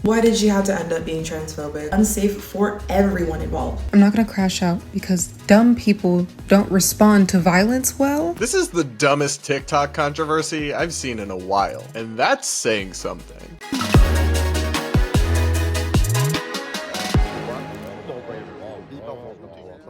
Why did she have to end up being transphobic? Unsafe for everyone involved. I'm not gonna crash out because dumb people don't respond to violence well. This is the dumbest TikTok controversy I've seen in a while, and that's saying something.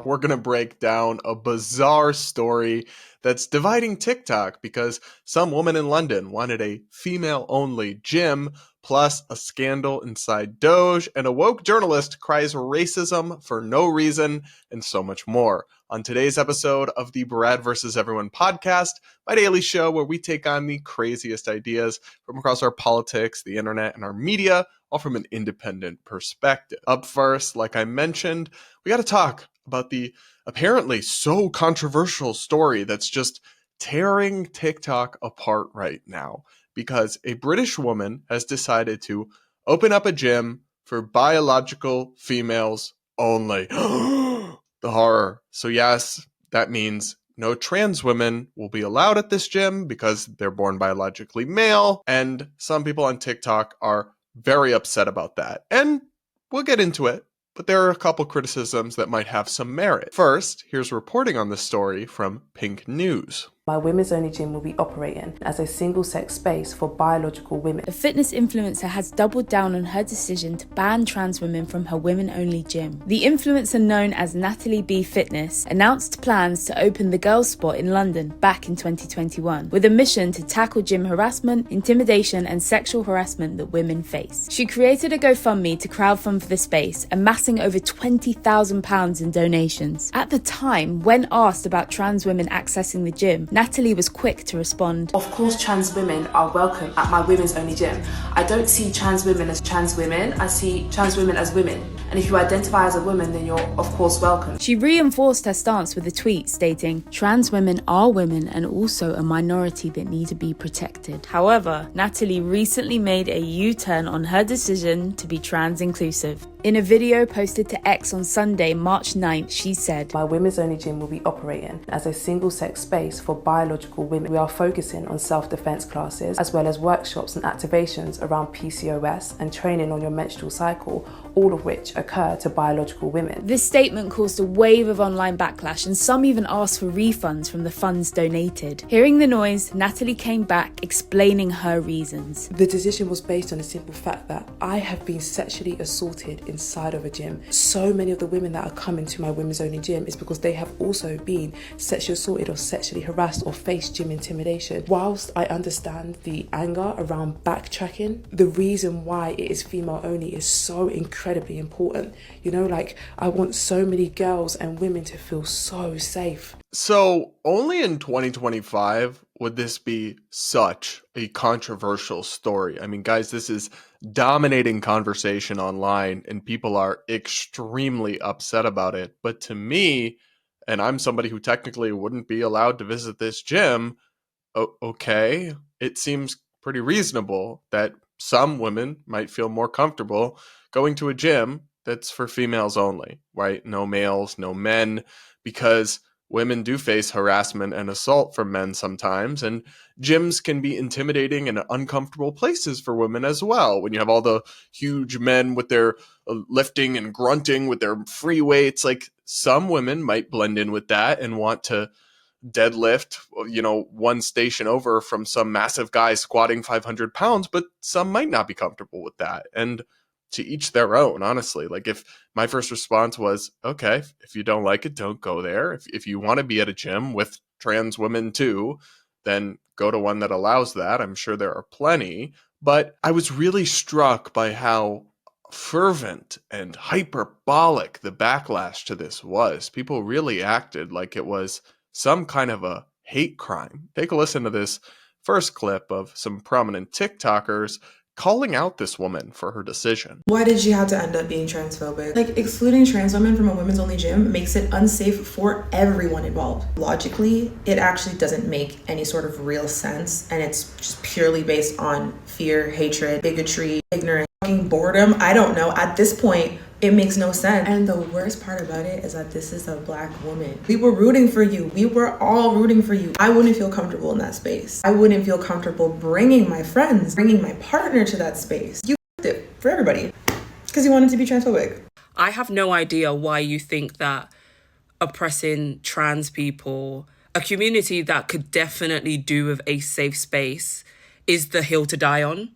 We're gonna break down a bizarre story that's dividing TikTok because some woman in London wanted a female-only gym, plus a scandal inside DOGE, and a woke journalist cries racism for no reason, and so much more. On today's episode of the Brad vs. Everyone podcast, my daily show where we take on the craziest ideas from across our politics, the internet, and our media, all from an independent perspective. Up first, like I mentioned, we gotta talk about the apparently so controversial story that's just tearing TikTok apart right now, because a British woman has decided to open up a gym for biological females only. The horror. So yes, that means no trans women will be allowed at this gym because they're born biologically male, and some people on TikTok are very upset about that. And we'll get into it, but there are a couple criticisms that might have some merit. First, here's reporting on this story from Pink News. My women's only gym will be operating as a single-sex space for biological women. The fitness influencer has doubled down on her decision to ban trans women from her women-only gym. The influencer, known as Natalie B Fitness, announced plans to open the Girls Spot in London back in 2021, with a mission to tackle gym harassment, intimidation, and sexual harassment that women face. She created a GoFundMe to crowdfund for the space, amassing over £20,000 in donations. At the time, when asked about trans women accessing the gym, Natalie was quick to respond. Of course, trans women are welcome at my women's only gym. I don't see trans women as trans women, I see trans women as women. And if you identify as a woman, then you're of course welcome. She reinforced her stance with a tweet stating, "Trans women are women and also a minority that need to be protected." However, Natalie recently made a U-turn on her decision to be trans inclusive. In a video posted to X on Sunday, March 9th, she said, My women's only gym will be operating as a single-sex space for biological women. We are focusing on self-defense classes as well as workshops and activations around PCOS and training on your menstrual cycle, all of which occur to biological women. This statement caused a wave of online backlash, and some even asked for refunds from the funds donated. Hearing the noise, Natalie came back explaining her reasons. The decision was based on the simple fact that I have been sexually assaulted inside of a gym. So many of the women that are coming to my women's only gym is because they have also been sexually assaulted or sexually harassed or faced gym intimidation. Whilst I understand the anger around backtracking, the reason why it is female only is so incredibly important. You know, like, I want so many girls and women to feel so safe. So only in 2025 would this be such a controversial story. I mean, guys, this is dominating conversation online and people are extremely upset about it. But to me, and I'm somebody who technically wouldn't be allowed to visit this gym, okay, it seems pretty reasonable that some women might feel more comfortable going to a gym that's for females only, right? No males, no men, because women do face harassment and assault from men sometimes, and gyms can be intimidating and uncomfortable places for women as well. When you have all the huge men with their lifting and grunting with their free weights, like, some women might blend in with that and want to deadlift, you know, one station over from some massive guy squatting 500 pounds, but some might not be comfortable with that. And to each their own, honestly. Like, if my first response was, okay, if you don't like it, don't go there. If you want to be at a gym with trans women too, then go to one that allows that. I'm sure there are plenty. But I was really struck by how fervent and hyperbolic the backlash to this was. People really acted like it was some kind of a hate crime. Take a listen to this first clip of some prominent TikTokers calling out this woman for her decision. Why did she have to end up being transphobic? Like, excluding trans women from a women's only gym makes it unsafe for everyone involved. Logically, it actually doesn't make any sort of real sense, and it's just purely based on fear, hatred, bigotry, ignorance, fucking boredom. I don't know. At this point, it makes no sense. And the worst part about it is that this is a Black woman. We were rooting for you. We were all rooting for you. I wouldn't feel comfortable in that space. I wouldn't feel comfortable bringing my friends, bringing my partner to that space. You f***ed it for everybody because he wanted to be transphobic. I have no idea why you think that oppressing trans people, a community that could definitely do with a safe space, is the hill to die on.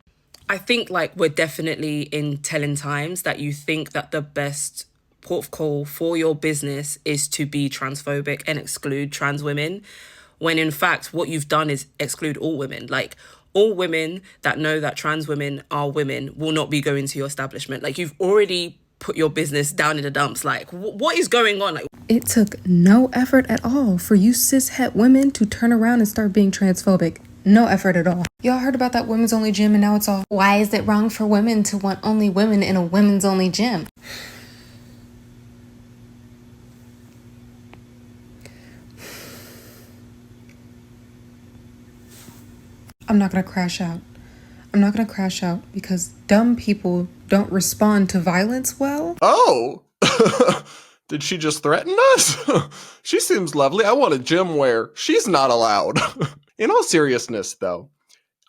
I think like we're definitely in telling times that you think that the best port of call for your business is to be transphobic and exclude trans women, when in fact what you've done is exclude all women. Like, all women that know that trans women are women will not be going to your establishment. Like, you've already put your business down in the dumps. Like, what is going on? Like, It took no effort at all for you cis-het women to turn around and start being transphobic. No effort at all. Y'all heard about that women's only gym and now it's all, why is it wrong for women to want only women in a women's only gym? I'm not gonna crash out. I'm not gonna crash out because dumb people don't respond to violence well. Oh! Did she just threaten us? She seems lovely. I want a gym where she's not allowed. In all seriousness, though,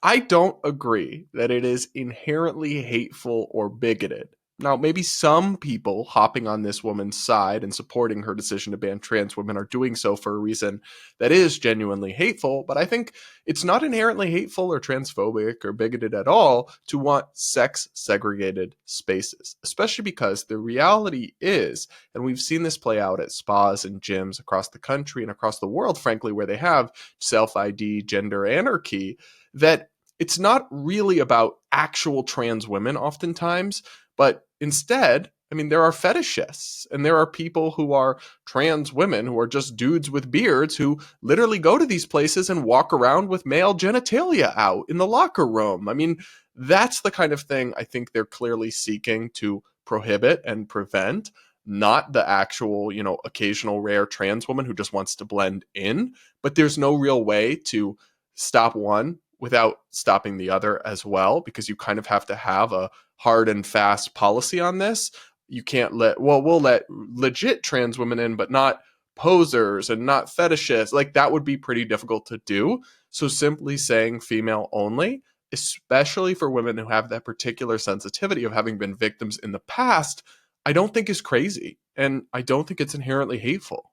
I don't agree that it is inherently hateful or bigoted. Now, maybe some people hopping on this woman's side and supporting her decision to ban trans women are doing so for a reason that is genuinely hateful, but I think it's not inherently hateful or transphobic or bigoted at all to want sex-segregated spaces, especially because the reality is, and we've seen this play out at spas and gyms across the country and across the world, frankly, where they have self-ID, gender anarchy, that it's not really about actual trans women oftentimes, but instead, I mean, there are fetishists and there are people who are trans women who are just dudes with beards who literally go to these places and walk around with male genitalia out in the locker room. I mean, that's the kind of thing I think they're clearly seeking to prohibit and prevent, not the actual, occasional rare trans woman who just wants to blend in. But there's no real way to stop one without stopping the other as well, because you kind of have to have a hard and fast policy on this. You can't we'll let legit trans women in, but not posers and not fetishists. Like, that would be pretty difficult to do. So simply saying female only, especially for women who have that particular sensitivity of having been victims in the past, I don't think is crazy. And I don't think it's inherently hateful.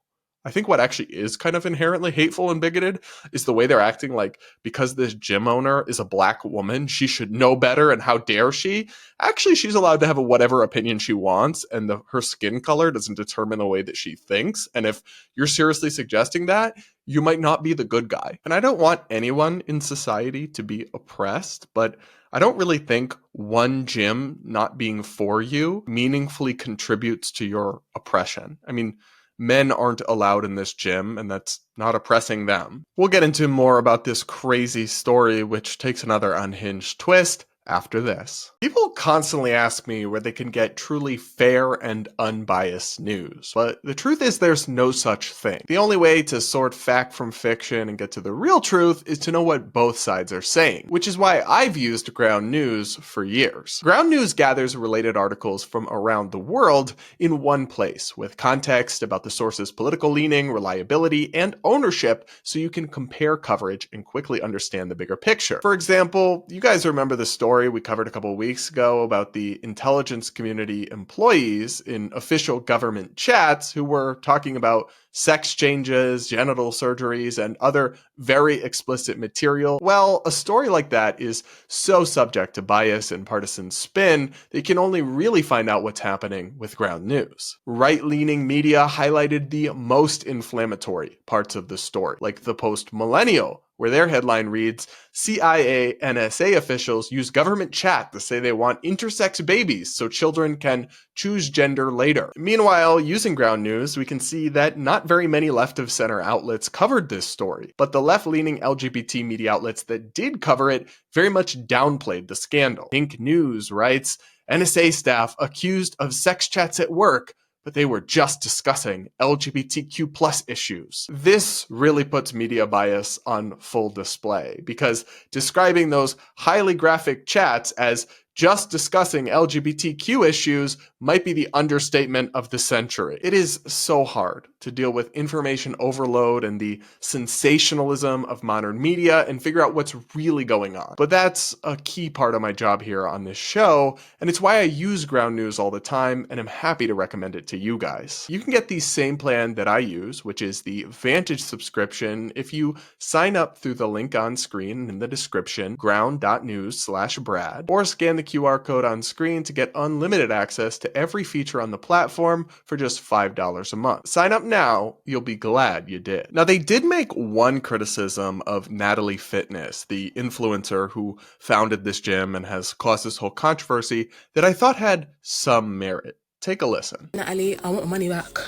I think what actually is kind of inherently hateful and bigoted is the way they're acting like, because this gym owner is a black woman, she should know better and how dare she? Actually, she's allowed to have whatever opinion she wants, and her skin color doesn't determine the way that she thinks. And if you're seriously suggesting that, you might not be the good guy. And I don't want anyone in society to be oppressed, but I don't really think one gym not being for you meaningfully contributes to your oppression. I mean, men aren't allowed in this gym, and that's not oppressing them. We'll get into more about this crazy story, which takes another unhinged twist after this. People constantly ask me where they can get truly fair and unbiased news, but the truth is there's no such thing. The only way to sort fact from fiction and get to the real truth is to know what both sides are saying, which is why I've used Ground News for years. Ground News gathers related articles from around the world in one place, with context about the source's political leaning, reliability, and ownership, so you can compare coverage and quickly understand the bigger picture. For example, you guys remember the story we covered a couple of weeks ago about the intelligence community employees in official government chats who were talking about sex changes, genital surgeries, and other very explicit material. Well, a story like that is so subject to bias and partisan spin that you can only really find out what's happening with Ground News. Right-leaning media highlighted the most inflammatory parts of the story, like the Post-Millennial, where their headline reads, CIA NSA officials use government chat to say they want intersex babies so children can choose gender later. Meanwhile, using Ground News, we can see that not very many left-of-center outlets covered this story, but the left-leaning LGBT media outlets that did cover it very much downplayed the scandal. Pink News writes, NSA staff accused of sex chats at work, but they were just discussing LGBTQ plus issues. This really puts media bias on full display, because describing those highly graphic chats as just discussing LGBTQ issues might be the understatement of the century. It is so hard to deal with information overload and the sensationalism of modern media and figure out what's really going on. But that's a key part of my job here on this show, and it's why I use Ground News all the time, and I'm happy to recommend it to you guys. You can get the same plan that I use, which is the Vantage subscription, if you sign up through the link on screen in the description, ground.news/Brad, or scan the QR code on screen to get unlimited access to every feature on the platform for just $5 a month. Sign up now, you'll be glad you did. Now, they did make one criticism of Natalie Fitness, the influencer who founded this gym and has caused this whole controversy, that I thought had some merit. Take a listen. Natalie, I want my money back.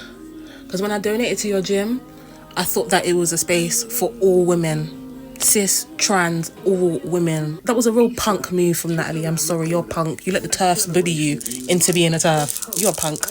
Because when I donated to your gym, I thought that it was a space for all women. Cis, trans, all women. That was a real punk move from Natalie. I'm sorry, you're punk. You let the TERFs bully you into being a TERF. You're a punk.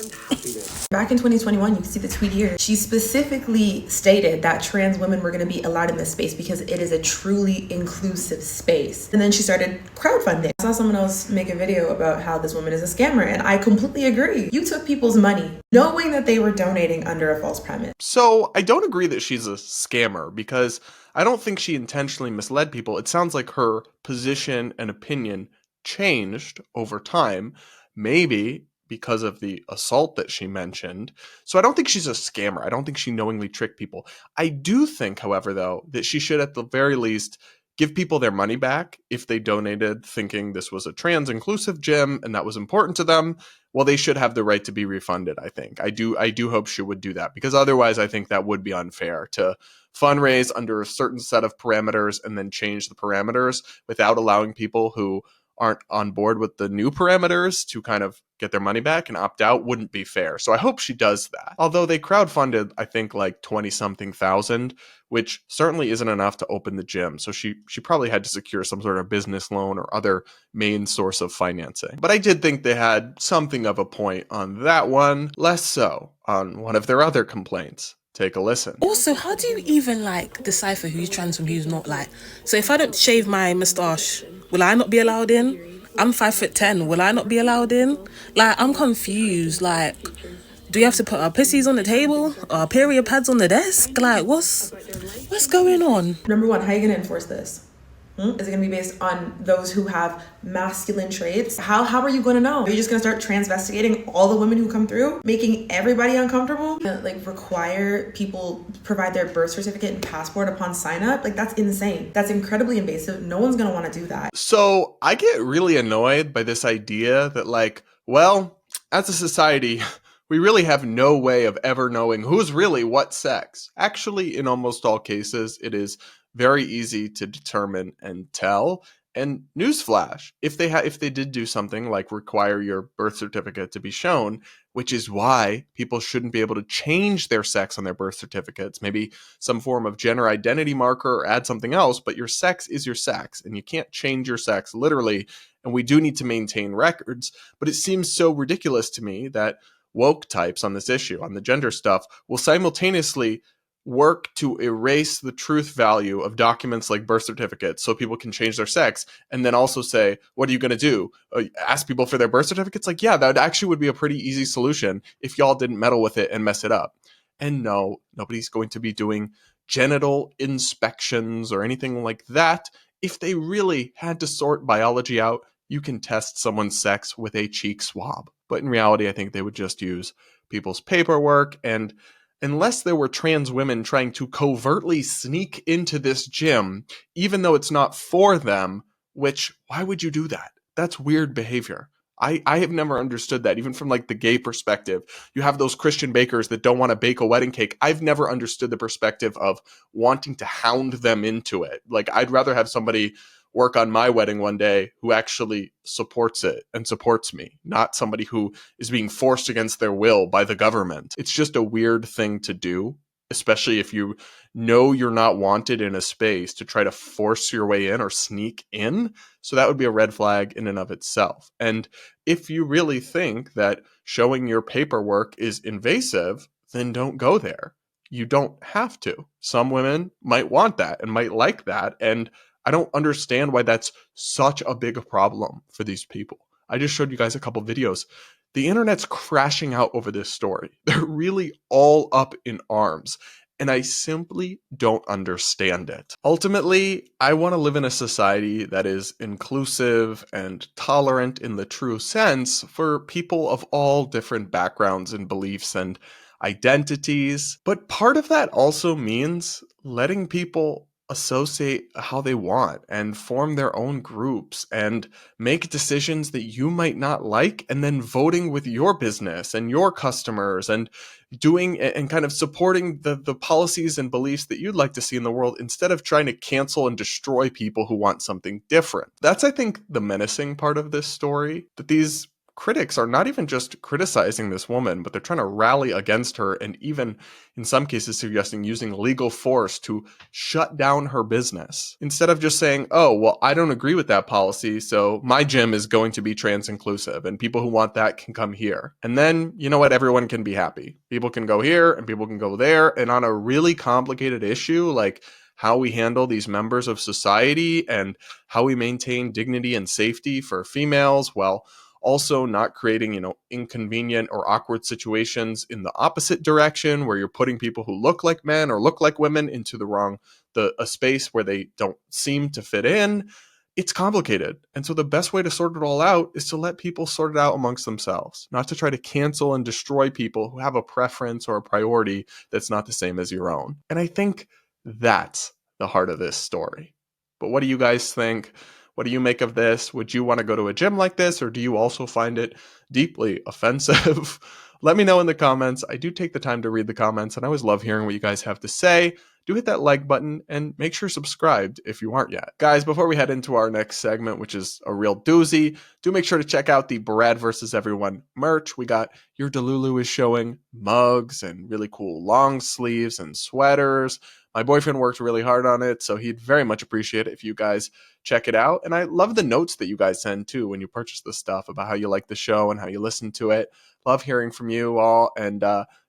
Back in 2021, you can see the tweet here. She specifically stated that trans women were going to be allowed in this space because it is a truly inclusive space. And then she started crowdfunding. I saw someone else make a video about how this woman is a scammer, and I completely agree. You took people's money knowing that they were donating under a false premise. So I don't agree that she's a scammer because I don't think she intentionally misled people. It sounds like her position and opinion changed over time, maybe because of the assault that she mentioned. So I don't think she's a scammer. I don't think she knowingly tricked people. I do think, however, though, that she should at the very least give people their money back if they donated thinking this was a trans inclusive gym and that was important to them. Well, they should have the right to be refunded, I think. I do hope she would do that, because otherwise I think that would be unfair to fundraise under a certain set of parameters and then change the parameters without allowing people who aren't on board with the new parameters to kind of get their money back and opt out. Wouldn't be fair. So I hope she does that. Although they crowdfunded, I think, like 20-something thousand, which certainly isn't enough to open the gym. So she probably had to secure some sort of business loan or other main source of financing. But I did think they had something of a point on that one, less so on one of their other complaints. Take a listen. Also, how do you even decipher who's trans from who's not? So if I don't shave my moustache, will I not be allowed in? I'm 5'10". Will I not be allowed in? I'm confused. Do you have to put our pussies on the table? Our period pads on the desk? What's going on? Number one, how are you going to enforce this? Is it going to be based on those who have masculine traits? How are you going to know? Are you just going to start transvestigating all the women who come through, making everybody uncomfortable? Require people provide their birth certificate and passport upon sign up? That's insane. That's incredibly invasive. No one's going to want to do that. So I get really annoyed by this idea that as a society, we really have no way of ever knowing who's really what sex. Actually, in almost all cases, it is very easy to determine and tell. And newsflash, if they did do something like require your birth certificate to be shown, which is why people shouldn't be able to change their sex on their birth certificates, maybe some form of gender identity marker or add something else, but your sex is your sex and you can't change your sex literally. And we do need to maintain records. But it seems so ridiculous to me that woke types on this issue, on the gender stuff, will simultaneously work to erase the truth value of documents like birth certificates so people can change their sex, and then also say, what are you going to do? Ask people for their birth certificates? Yeah, that actually would be a pretty easy solution if y'all didn't meddle with it and mess it up. And no, nobody's going to be doing genital inspections or anything like that. If they really had to sort biology out, you can test someone's sex with a cheek swab. But in reality, I think they would just use people's paperwork, and unless there were trans women trying to covertly sneak into this gym, even though it's not for them, why would you do that? That's weird behavior. I have never understood that, even from the gay perspective. You have those Christian bakers that don't want to bake a wedding cake. I've never understood the perspective of wanting to hound them into it. I'd rather have somebody work on my wedding one day who actually supports it and supports me, not somebody who is being forced against their will by the government. It's just a weird thing to do, especially if you know you're not wanted in a space, to try to force your way in or sneak in. So that would be a red flag in and of itself. And if you really think that showing your paperwork is invasive, then don't go there. You don't have to. Some women might want that and might like that, and I don't understand why that's such a big problem for these people. I just showed you guys a couple videos. The internet's crashing out over this story. They're really all up in arms. And I simply don't understand it. Ultimately, I want to live in a society that is inclusive and tolerant in the true sense for people of all different backgrounds and beliefs and identities. But part of that also means letting people associate how they want and form their own groups and make decisions that you might not like, and then voting with your business and your customers and doing and kind of supporting the policies and beliefs that you'd like to see in the world, instead of trying to cancel and destroy people who want something different. That's, I think, the menacing part of this story, that these critics are not even just criticizing this woman, but they're trying to rally against her, and even in some cases suggesting using legal force to shut down her business, instead of just saying, oh, well, I don't agree with that policy, so my gym is going to be trans inclusive and people who want that can come here. And then, you know what, everyone can be happy. People can go here and people can go there. And on a really complicated issue like how we handle these members of society and how we maintain dignity and safety for females, well, also not creating, inconvenient or awkward situations in the opposite direction, where you're putting people who look like men or look like women into a space where they don't seem to fit in. It's complicated. And so the best way to sort it all out is to let people sort it out amongst themselves, not to try to cancel and destroy people who have a preference or a priority that's not the same as your own. And I think that's the heart of this story. But what do you guys think? What do you make of this? Would you want to go to a gym like this, or do you also find it deeply offensive? Let me know in the comments. I do take the time to read the comments, and I always love hearing what you guys have to say. Do hit that like button and make sure you're subscribed if you aren't yet. Guys, before we head into our next segment, which is a real doozy, do make sure to check out the Brad vs. Everyone merch. We got Your Delulu is showing mugs and really cool long sleeves and sweaters. My boyfriend worked really hard on it, so he'd very much appreciate it if you guys check it out. And I love the notes that you guys send too when you purchase this stuff about how you like the show and how you listen to it. Love hearing from you all, and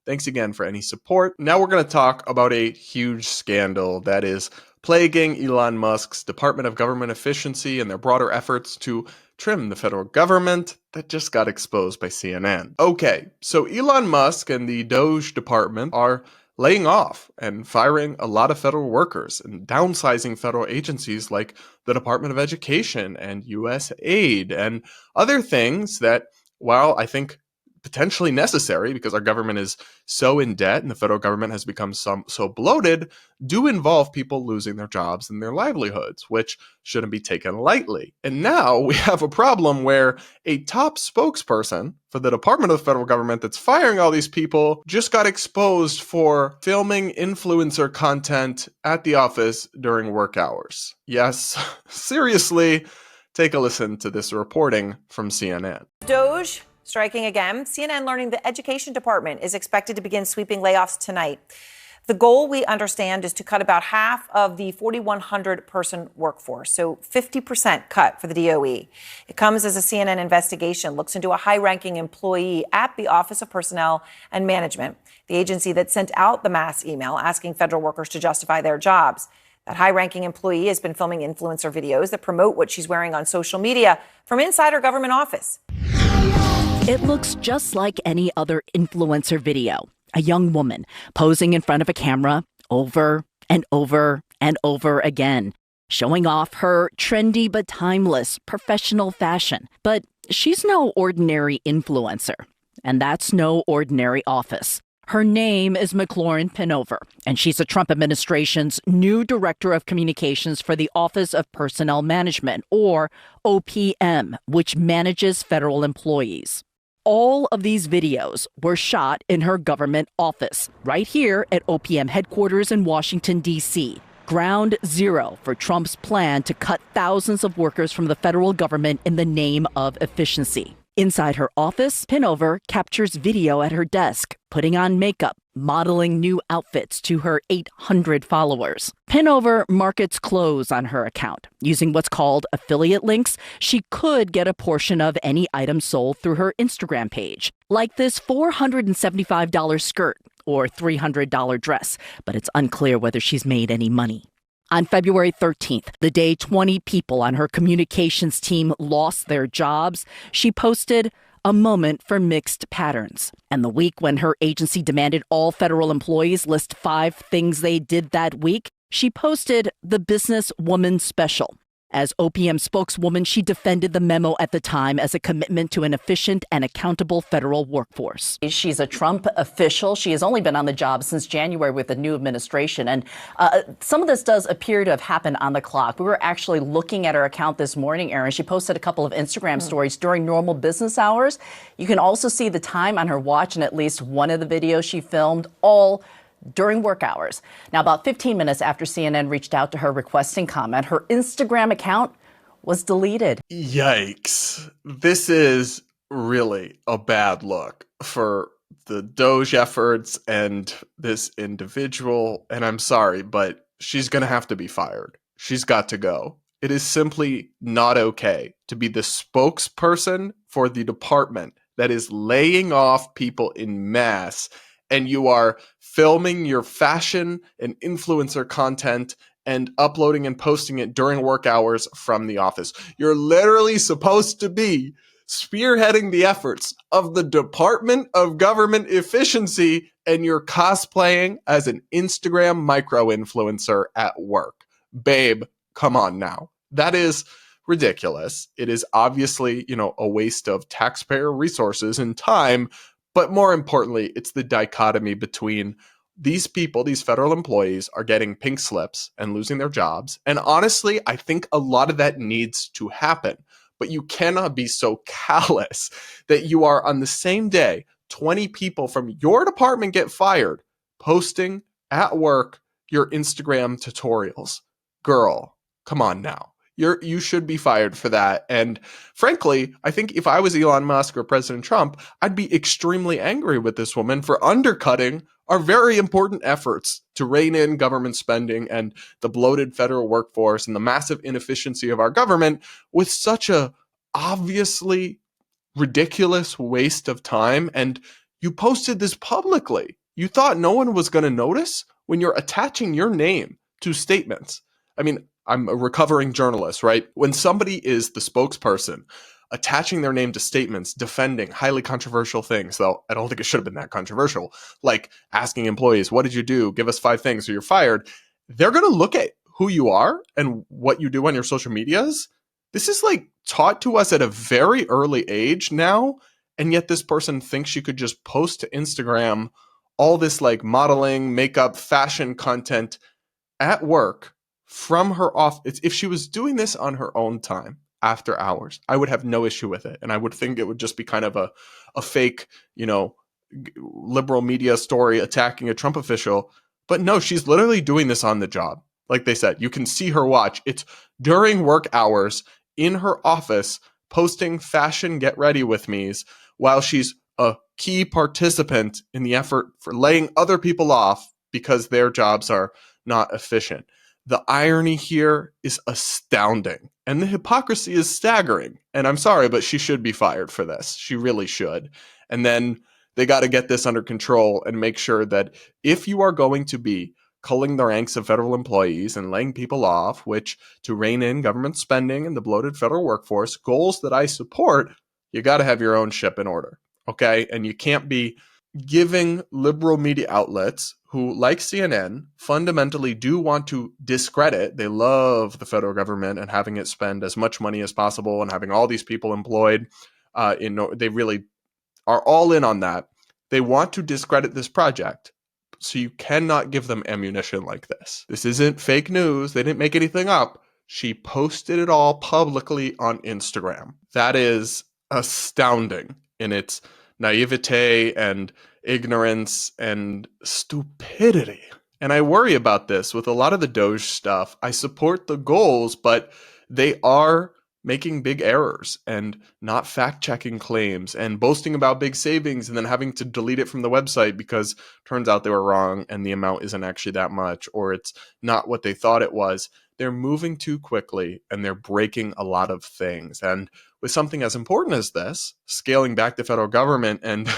thanks again for any support. Now we're going to talk about a huge scandal that is plaguing Elon Musk's Department of Government Efficiency and their broader efforts to trim the federal government that just got exposed by CNN. Okay, so Elon Musk and the DOGE department are laying off and firing a lot of federal workers and downsizing federal agencies like the Department of Education and USAID and other things that, while I think potentially necessary because our government is so in debt and the federal government has become so bloated, do involve people losing their jobs and their livelihoods, which shouldn't be taken lightly. And now we have a problem where a top spokesperson for the Department of the federal government that's firing all these people just got exposed for filming influencer content at the office during work hours. Yes, seriously, take a listen to this reporting from CNN. DOGE striking again. CNN learning the education department is expected to begin sweeping layoffs tonight. The goal, we understand, is to cut about half of the 4,100 person workforce, so 50% cut for the DOE. It comes as a CNN investigation looks into a high-ranking employee at the Office of Personnel and Management, the agency that sent out the mass email asking federal workers to justify their jobs. That high-ranking employee has been filming influencer videos that promote what she's wearing on social media from inside her government office. It looks just like any other influencer video. A young woman posing in front of a camera over and over and over again, showing off her trendy but timeless professional fashion. But she's no ordinary influencer, and that's no ordinary office. Her name is McLaurin Pinover, and she's the Trump administration's new director of communications for the Office of Personnel Management, or OPM, which manages federal employees. All of these videos were shot in her government office, right here at OPM headquarters in Washington, D.C., ground zero for Trump's plan to cut thousands of workers from the federal government in the name of efficiency. Inside her office, Pinover captures video at her desk, putting on makeup, modeling new outfits to her 800 followers. Pinover markets clothes on her account. Using what's called affiliate links, she could get a portion of any item sold through her Instagram page, like this $475 skirt or $300 dress, but it's unclear whether she's made any money. On February 13th, the day 20 people on her communications team lost their jobs, she posted a moment for mixed patterns. And the week when her agency demanded all federal employees list 5 things they did that week, she posted the Business Woman Special. As OPM spokeswoman, she defended the memo at the time as a commitment to an efficient and accountable federal workforce. She's a Trump official. She has only been on the job since January with the new administration. And some of this does appear to have happened on the clock. We were actually looking at her account this morning, Erin. She posted a couple of Instagram stories during normal business hours. You can also see the time on her watch in at least one of the videos she filmed, all during work hours. Now, about 15 minutes after CNN reached out to her requesting comment, her Instagram account was deleted. Yikes. This is really a bad look for the DOGE efforts and this individual. And I'm sorry, but she's going to have to be fired. She's got to go. It is simply not okay to be the spokesperson for the department that is laying off people in mass, and you are filming your fashion and influencer content and uploading and posting it during work hours from the office. You're literally supposed to be spearheading the efforts of the Department of Government Efficiency, and you're cosplaying as an Instagram micro-influencer at work. Babe, come on now. That is ridiculous. It is obviously, a waste of taxpayer resources and time. But more importantly, it's the dichotomy between these people, these federal employees, are getting pink slips and losing their jobs. And honestly, I think a lot of that needs to happen. But you cannot be so callous that you are, on the same day 20 people from your department get fired, posting at work your Instagram tutorials. Girl, come on now. You should be fired for that. And frankly, I think if I was Elon Musk or President Trump, I'd be extremely angry with this woman for undercutting our very important efforts to rein in government spending and the bloated federal workforce and the massive inefficiency of our government with such a obviously ridiculous waste of time. And you posted this publicly. You thought no one was going to notice when you're attaching your name to statements. I mean, I'm a recovering journalist, right? When somebody is the spokesperson attaching their name to statements defending highly controversial things, though I don't think it should have been that controversial, like asking employees, what did you do? Give us 5 things or you're fired. They're going to look at who you are and what you do on your social medias. This is taught to us at a very early age now. And yet this person thinks you could just post to Instagram all this modeling, makeup, fashion content at work from her office. If she was doing this on her own time after hours, I would have no issue with it. And I would think it would just be kind of a fake, liberal media story attacking a Trump official. But no, she's literally doing this on the job. Like they said, you can see her watch. It's during work hours in her office posting fashion get ready with me's while she's a key participant in the effort for laying other people off because their jobs are not efficient. The irony here is astounding, and the hypocrisy is staggering. And I'm sorry, but she should be fired for this. She really should. And then they got to get this under control and make sure that if you are going to be culling the ranks of federal employees and laying people off, which to rein in government spending and the bloated federal workforce, goals that I support, you got to have your own ship in order. Okay? And you can't be giving liberal media outlets who, like CNN, fundamentally do want to discredit. They love the federal government and having it spend as much money as possible and having all these people employed. They really are all in on that. They want to discredit this project. So you cannot give them ammunition like this. This isn't fake news. They didn't make anything up. She posted it all publicly on Instagram. That is astounding in its naivete and ignorance and stupidity. And I worry about this with a lot of the DOGE stuff. I support the goals, but they are making big errors and not fact-checking claims and boasting about big savings and then having to delete it from the website because turns out they were wrong and the amount isn't actually that much, or it's not what they thought it was. They're moving too quickly and they're breaking a lot of things. And with something as important as this, scaling back the federal government and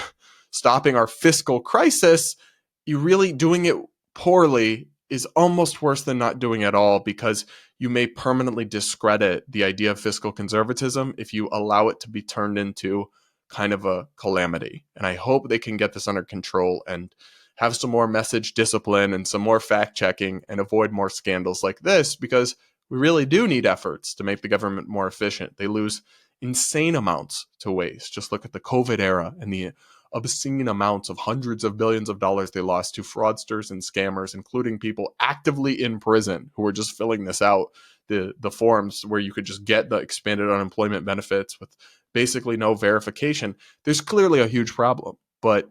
stopping our fiscal crisis, you really doing it poorly is almost worse than not doing at all, because you may permanently discredit the idea of fiscal conservatism if you allow it to be turned into kind of a calamity. And I hope they can get this under control and have some more message discipline and some more fact checking and avoid more scandals like this, because we really do need efforts to make the government more efficient. They lose insane amounts to waste. Just look at the COVID era and the obscene amounts of hundreds of billions of dollars they lost to fraudsters and scammers, including people actively in prison who were just filling this out, the forms where you could just get the expanded unemployment benefits with basically no verification. There's clearly a huge problem, but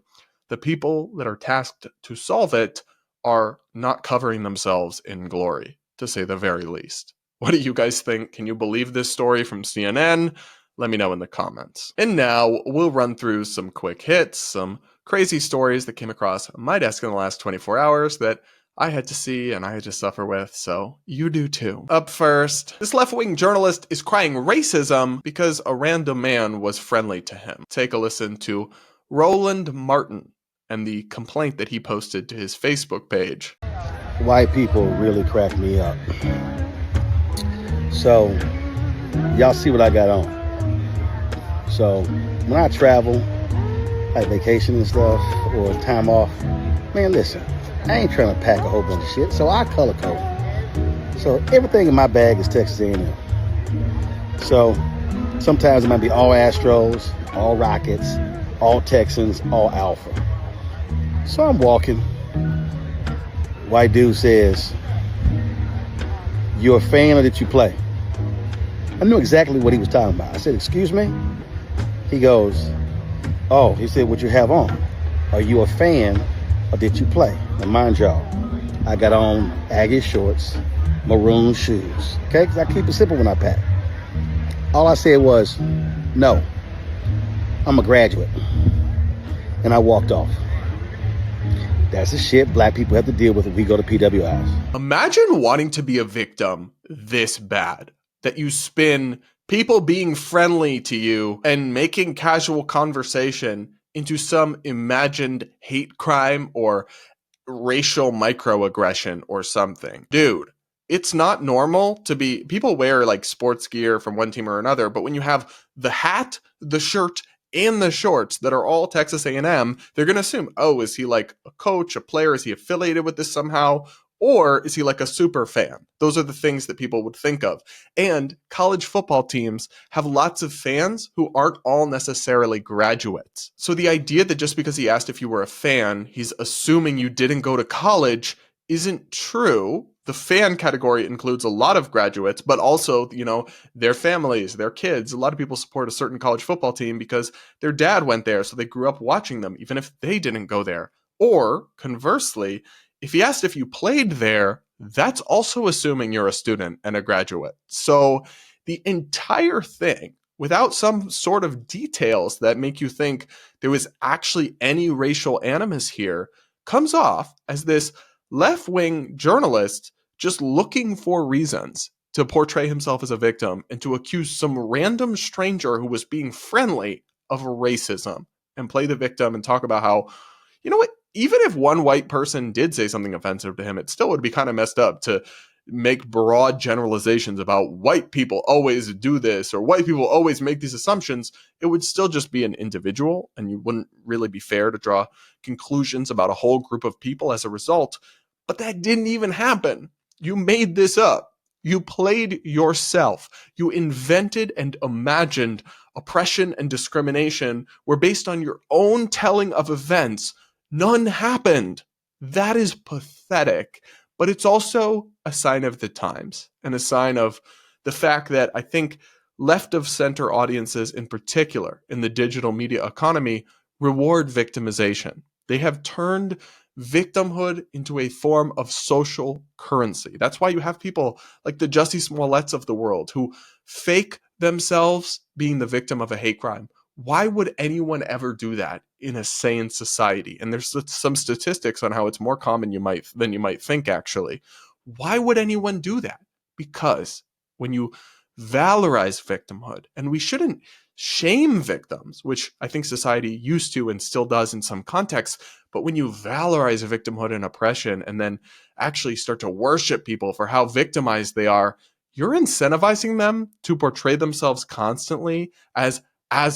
the people that are tasked to solve it are not covering themselves in glory, to say the very least. What do you guys think? Can you believe this story from CNN? Let me know in the comments. And now we'll run through some quick hits, some crazy stories that came across my desk in the last 24 hours that I had to see and I had to suffer with, so you do too. Up first, this left-wing journalist is crying racism because a random man was friendly to him. Take a listen to Roland Martin and the complaint that he posted to his Facebook page. White people really crack me up. So, y'all see what I got on. So, when I travel, like vacation and stuff, or time off, man, listen, I ain't trying to pack a whole bunch of shit, so I color code. So, everything in my bag is Texas A&M. So, sometimes it might be all Astros, all Rockets, all Texans, all Alpha. So, I'm walking. White dude says, "You a fan or did you play?" I knew exactly what he was talking about. I said, "Excuse me?" He goes, "Oh," he said, "what you have on? Are you a fan or did you play?" Now mind y'all, I got on Aggie shorts, maroon shoes, okay? Because I keep it simple when I pack. All I said was, "No, I'm a graduate." And I walked off. That's the shit black people have to deal with if we go to PWIs. Imagine wanting to be a victim this bad, that you spin people being friendly to you and making casual conversation into some imagined hate crime or racial microaggression or something. Dude, it's not normal to be, people wear like sports gear from one team or another, but when you have the hat, the shirt, and the shorts that are all Texas A&M, they're going to assume, oh, is he like a coach, a player? Is he affiliated with this somehow? Or is he like a super fan? Those are the things that people would think of. And college football teams have lots of fans who aren't all necessarily graduates. So the idea that just because he asked if you were a fan, he's assuming you didn't go to college isn't true. The fan category includes a lot of graduates, but also, you know, their families, their kids. A lot of people support a certain college football team because their dad went there, so they grew up watching them, even if they didn't go there. Or conversely, if he asked if you played there, that's also assuming you're a student and a graduate. So the entire thing, without some sort of details that make you think there was actually any racial animus here, comes off as this left-wing journalist just looking for reasons to portray himself as a victim and to accuse some random stranger who was being friendly of racism and play the victim and talk about how, you know what, even if one white person did say something offensive to him, it still would be kind of messed up to make broad generalizations about white people always do this or white people always make these assumptions. It would still just be an individual, and you wouldn't really be fair to draw conclusions about a whole group of people as a result. But that didn't even happen. You made this up. You played yourself. You invented and imagined oppression and discrimination were based on your own telling of events. None happened. That is pathetic. But it's also a sign of the times and a sign of the fact that I think left of center audiences in particular in the digital media economy reward victimization. They have turned victimhood into a form of social currency. That's why you have people like the Jussie Smolletts of the world who fake themselves being the victim of a hate crime. Why would anyone ever do that in a sane society? And there's some statistics on how it's more common than you might think, actually. Why would anyone do that? Because when you valorize victimhood, and we shouldn't shame victims, which I think society used to and still does in some contexts. But when you valorize victimhood and oppression and then actually start to worship people for how victimized they are, you're incentivizing them to portray themselves constantly as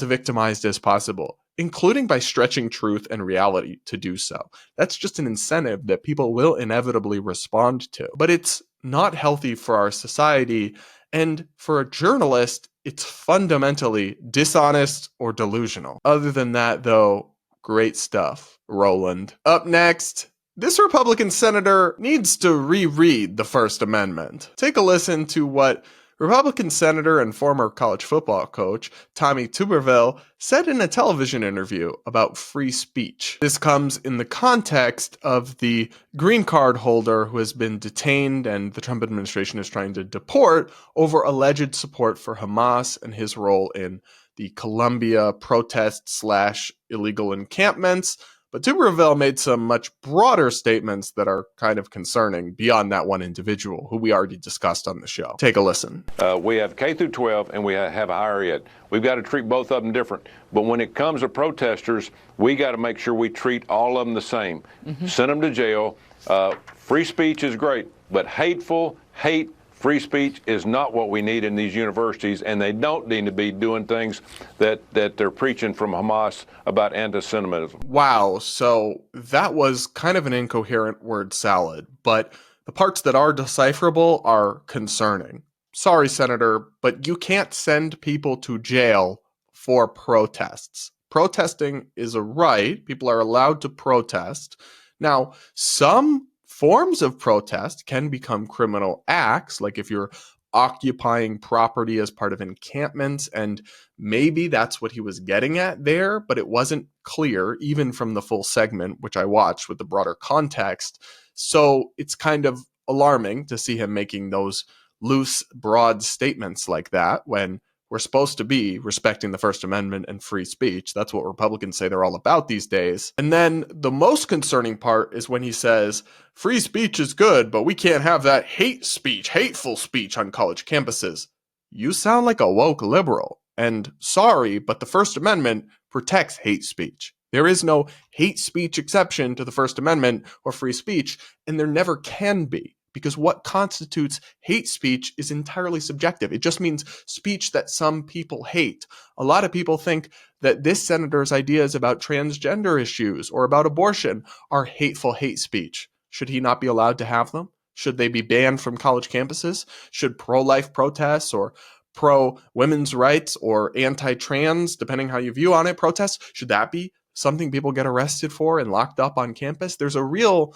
victimized as possible, including by stretching truth and reality to do so. That's just an incentive that people will inevitably respond to. But it's not healthy for our society. And for a journalist, it's fundamentally dishonest or delusional. Other than that, though, great stuff, Roland. Up next, this Republican senator needs to reread the First Amendment. Take a listen to what Republican senator and former college football coach Tommy Tuberville said in a television interview about free speech. This comes in the context of the green card holder who has been detained and the Trump administration is trying to deport over alleged support for Hamas and his role in the Colombia protests / illegal encampments. But Tuberville made some much broader statements that are kind of concerning beyond that one individual who we already discussed on the show. Take a listen. We have K through 12 and we have higher ed. We've got to treat both of them different. But when it comes to protesters, we got to make sure we treat all of them the same. Send them to jail. Free speech is great, but hate, free speech is not what we need in these universities, and they don't need to be doing things that they're preaching from Hamas about anti-Semitism. Wow, so that was kind of an incoherent word salad, but the parts that are decipherable are concerning. Sorry, Senator, but you can't send people to jail for protests. Protesting is a right. People are allowed to protest. Now, some forms of protest can become criminal acts, like if you're occupying property as part of encampments, and maybe that's what he was getting at there, but it wasn't clear, even from the full segment, which I watched with the broader context. So it's kind of alarming to see him making those loose, broad statements like that when we're supposed to be respecting the First Amendment and free speech. That's what Republicans say they're all about these days. And then the most concerning part is when he says, free speech is good, but we can't have that hate speech, hateful speech on college campuses. You sound like a woke liberal. And sorry, but the First Amendment protects hate speech. There is no hate speech exception to the First Amendment or free speech, and there never can be. Because what constitutes hate speech is entirely subjective. It just means speech that some people hate. A lot of people think that this senator's ideas about transgender issues or about abortion are hateful hate speech. Should he not be allowed to have them? Should they be banned from college campuses? Should pro-life protests or pro-women's rights or anti-trans, depending how you view on it, protests, should that be something people get arrested for and locked up on campus? There's a real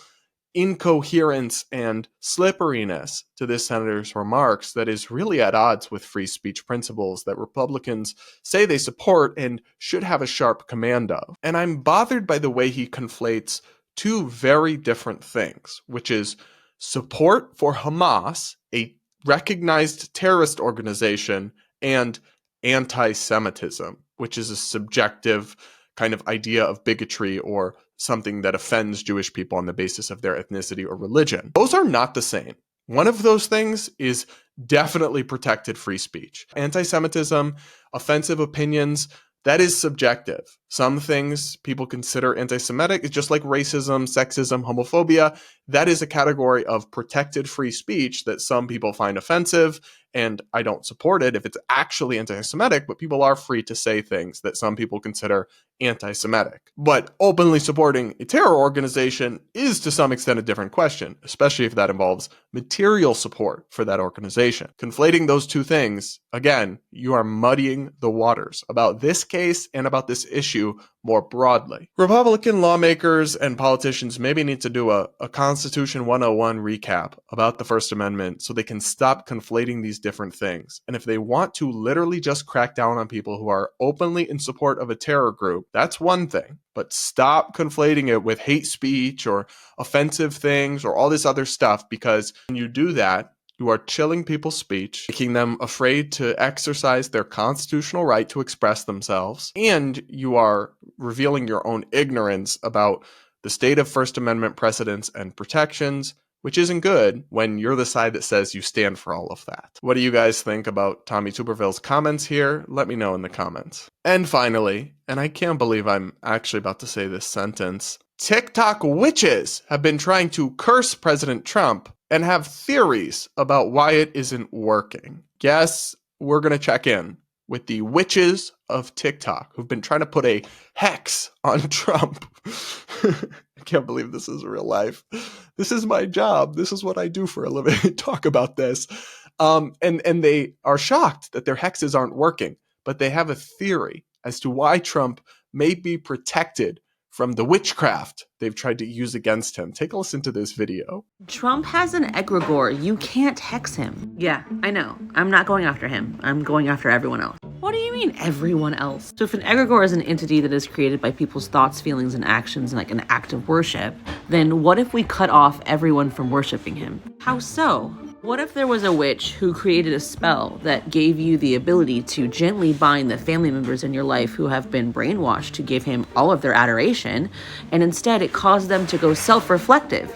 incoherence and slipperiness to this senator's remarks that is really at odds with free speech principles that Republicans say they support and should have a sharp command of. And I'm bothered by the way he conflates two very different things, which is support for Hamas, a recognized terrorist organization, and anti-Semitism, which is a subjective kind of idea of bigotry or something that offends Jewish people on the basis of their ethnicity or religion. Those are not the same. One of those things is definitely protected free speech. Anti-Semitism, offensive opinions, that is subjective. Some things people consider anti-Semitic, it's just like racism, sexism, homophobia. That is a category of protected free speech that some people find offensive, and I don't support it if it's actually anti-Semitic, but people are free to say things that some people consider anti-Semitic. But openly supporting a terror organization is to some extent a different question, especially if that involves material support for that organization. Conflating those two things, again, you are muddying the waters about this case and about this issue more broadly. Republican lawmakers and politicians maybe need to do a Constitution 101 recap about the First Amendment so they can stop conflating these different things. And if they want to literally just crack down on people who are openly in support of a terror group, that's one thing. But stop conflating it with hate speech or offensive things or all this other stuff, because when you do that, you are chilling people's speech, making them afraid to exercise their constitutional right to express themselves, and you are revealing your own ignorance about the state of First Amendment precedents and protections, which isn't good when you're the side that says you stand for all of that. What do you guys think about Tommy Tuberville's comments here? Let me know in the comments. And finally, and I can't believe I'm actually about to say this sentence, TikTok witches have been trying to curse President Trump and have theories about why it isn't working. Yes, we're going to check in with the witches of TikTok who've been trying to put a hex on Trump. I can't believe this is real life. This is my job. This is what I do for a living. Talk about this. And they are shocked that their hexes aren't working, but they have a theory as to why Trump may be protected from the witchcraft they've tried to use against him. Take a listen to this video. Trump has an egregore. You can't hex him. Yeah, I know. I'm not going after him. I'm going after everyone else. What do you mean, everyone else? So if an egregore is an entity that is created by people's thoughts, feelings, and actions, like an act of worship, then what if we cut off everyone from worshiping him? How so? What if there was a witch who created a spell that gave you the ability to gently bind the family members in your life who have been brainwashed to give him all of their adoration, and instead it caused them to go self-reflective?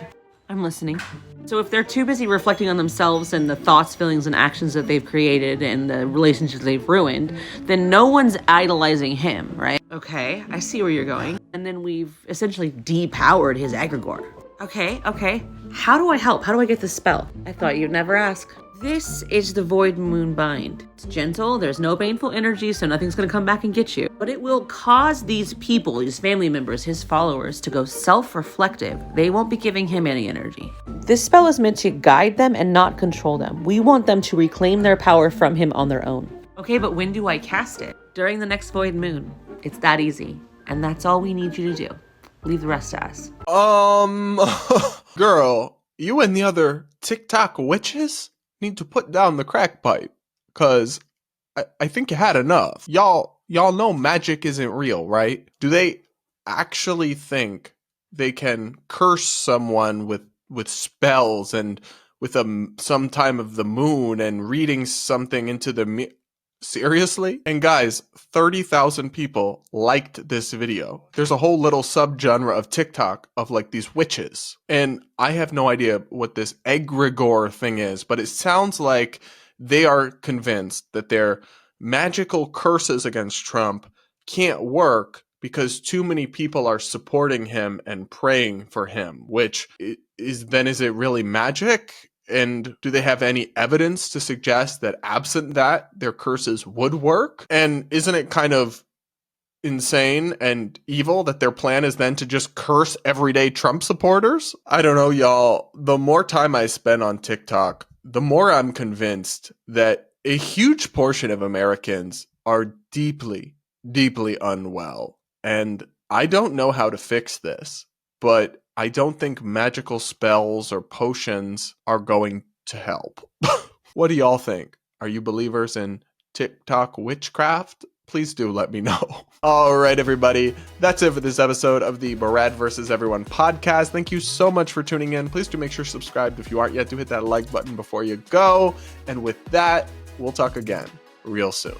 I'm listening. So if they're too busy reflecting on themselves and the thoughts, feelings, and actions that they've created and the relationships they've ruined, then no one's idolizing him, right? Okay, I see where you're going. And then we've essentially depowered his egregore. Okay. How do I help? How do I get this spell? I thought you'd never ask. This is the Void Moon Bind. It's gentle, there's no baneful energy, so nothing's gonna come back and get you. But it will cause these people, these family members, his followers, to go self-reflective. They won't be giving him any energy. This spell is meant to guide them and not control them. We want them to reclaim their power from him on their own. Okay, but when do I cast it? During the next Void Moon. It's that easy. And that's all we need you to do. Leave the rest to us. Girl, you and the other TikTok witches need to put down the crack pipe, cause I think you had enough. Y'all know magic isn't real, right? Do they actually think they can curse someone with spells and with some time of the moon and reading something into the seriously? And guys, 30,000 people liked this video. There's a whole little subgenre of TikTok of like these witches. And I have no idea what this egregore thing is, but it sounds like they are convinced that their magical curses against Trump can't work because too many people are supporting him and praying for him, which is it really magic? And do they have any evidence to suggest that absent that, their curses would work? And isn't it kind of insane and evil that their plan is then to just curse everyday Trump supporters? I don't know, y'all. The more time I spend on TikTok, the more I'm convinced that a huge portion of Americans are deeply, deeply unwell. And I don't know how to fix this, but I don't think magical spells or potions are going to help. What do y'all think? Are you believers in TikTok witchcraft? Please do let me know. All right, everybody. That's it for this episode of the Barad vs. Everyone podcast. Thank you so much for tuning in. Please do make sure subscribed if you aren't yet. Do hit that like button before you go. And with that, we'll talk again real soon.